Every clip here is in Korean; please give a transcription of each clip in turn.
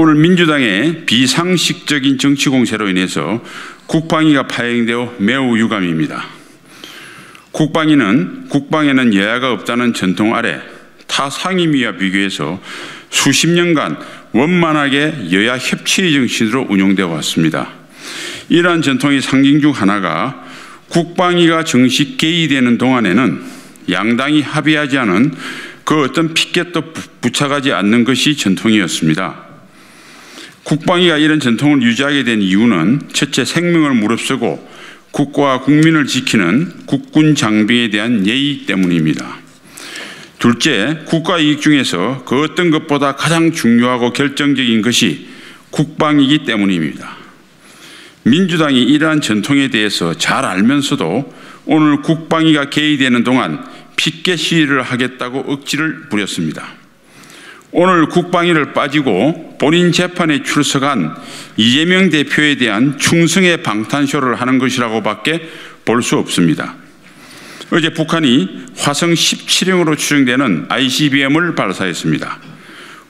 오늘 민주당의 비상식적인 정치 공세로 인해서 국방위가 파행되어 매우 유감입니다. 국방에는 여야가 없다는 전통 아래 타 상임위와 비교해서 수십 년간 원만하게 여야 협치의 정신으로 운영되어 왔습니다. 이러한 전통의 상징 중 하나가 국방위가 정식 개의되는 동안에는 양당이 합의하지 않은 그 어떤 핏get도 부착하지 않는 것이 전통이었습니다. 국방위가 이런 전통을 유지하게 된 이유는 첫째, 생명을 무릅쓰고 국가와 국민을 지키는 국군 장병에 대한 예의 때문입니다. 둘째, 국가 이익 중에서 그 어떤 것보다 가장 중요하고 결정적인 것이 국방이기 때문입니다. 민주당이 이러한 전통에 대해서 잘 알면서도 오늘 국방위가 개의되는 동안 핏get 시위를 하겠다고 억지를 부렸습니다. 오늘 국방위를 빠지고 본인 재판에 출석한 이재명 대표에 대한 충성의 방탄쇼를 하는 것이라고밖에 볼 수 없습니다. 어제 북한이 화성 17형으로 추정되는 ICBM을 발사했습니다.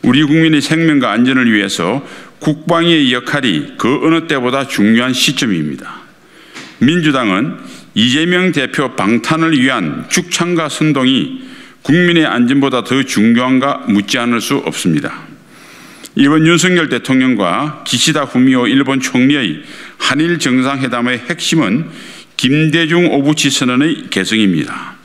우리 국민의 생명과 안전을 위해서 국방위의 역할이 그 어느 때보다 중요한 시점입니다. 민주당은 이재명 대표 방탄을 위한 죽창과 선동이 국민의 안전보다 더 중요한가 묻지 않을 수 없습니다. 이번 윤석열 대통령과 기시다 후미오 일본 총리의 한일 정상회담의 핵심은 김대중 오부치 선언의 개성입니다.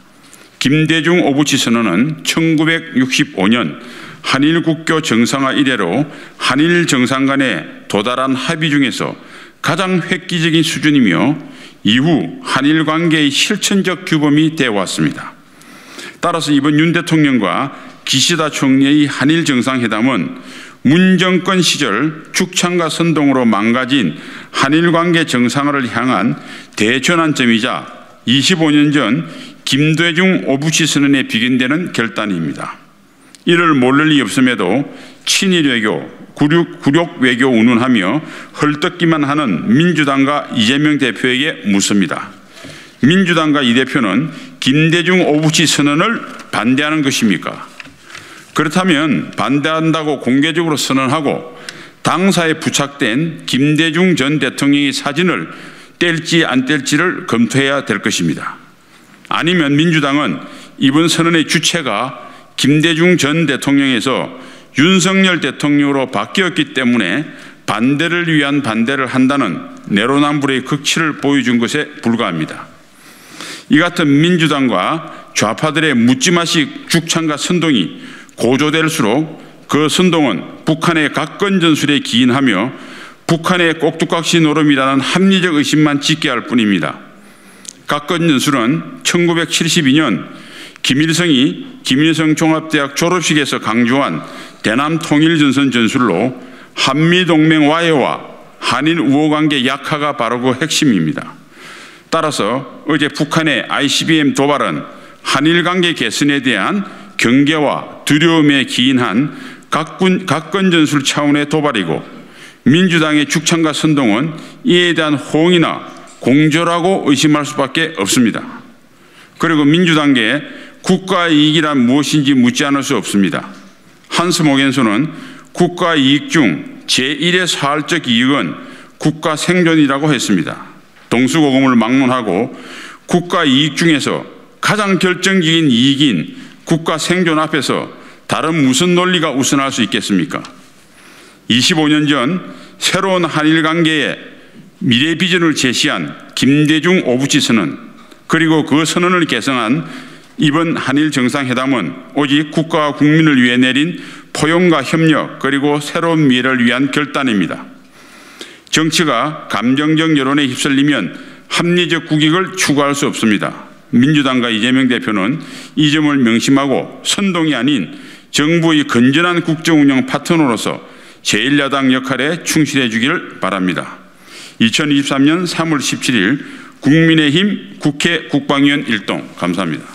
김대중 오부치 선언은 1965년 한일 국교 정상화 이래로 한일 정상 간에 도달한 합의 중에서 가장 획기적인 수준이며 이후 한일 관계의 실천적 규범이 되어 왔습니다. 따라서 이번 윤 대통령과 기시다 총리의 한일 정상회담은 문 정권 시절 죽창과 선동으로 망가진 한일 관계 정상화를 향한 대전환점이자 25년 전 김대중 오부치 선언에 비견되는 결단입니다. 이를 모를 리 없음에도 친일 외교, 굴욕 외교 운운하며 헐떡기만 하는 민주당과 이재명 대표에게 묻습니다. 민주당과 이 대표는 김대중 오부치 선언을 반대하는 것입니까? 그렇다면 반대한다고 공개적으로 선언하고 당사에 부착된 김대중 전 대통령의 사진을 뗄지 안 뗄지를 검토해야 될 것입니다. 아니면 민주당은 이번 선언의 주체가 김대중 전 대통령에서 윤석열 대통령으로 바뀌었기 때문에 반대를 위한 반대를 한다는 내로남불의 극치를 보여준 것에 불과합니다. 이 같은 민주당과 좌파들의 묻지마식 죽창과 선동이 고조될수록 그 선동은 북한의 각건 전술에 기인하며 북한의 꼭두각시 노름이라는 합리적 의심만 짓게 할 뿐입니다. 각건 전술은 1972년 김일성이 김일성 종합대학 졸업식에서 강조한 대남 통일전선 전술로 한미동맹 와해와 한일 우호관계 약화가 바로 그 핵심입니다. 따라서 어제 북한의 ICBM 도발은 한일관계 개선에 대한 경계와 두려움에 기인한 각건전술 차원의 도발이고 민주당의 죽창과 선동은 이에 대한 호응이나 공조라고 의심할 수밖에 없습니다. 그리고 민주당계 국가이익이란 무엇인지 묻지 않을 수 없습니다. 한스 모겐소는 국가이익 중 제1의 사활적 이익은 국가 생존이라고 했습니다. 동수고금을 막론하고 국가이익 중에서 가장 결정적인 이익인 국가 생존 앞에서 다른 무슨 논리가 우선할 수 있겠습니까? 25년 전 새로운 한일 관계의 미래 비전을 제시한 김대중 오부치 선언, 그리고 그 선언을 개성한 이번 한일 정상회담은 오직 국가와 국민을 위해 내린 포용과 협력, 그리고 새로운 미래를 위한 결단입니다. 정치가 감정적 여론에 휩쓸리면 합리적 국익을 추구할 수 없습니다. 민주당과 이재명 대표는 이 점을 명심하고 선동이 아닌 정부의 건전한 국정운영 파트너로서 제1야당 역할에 충실해 주기를 바랍니다. 2023년 3월 17일 국민의힘 국회 국방위원 일동 감사합니다.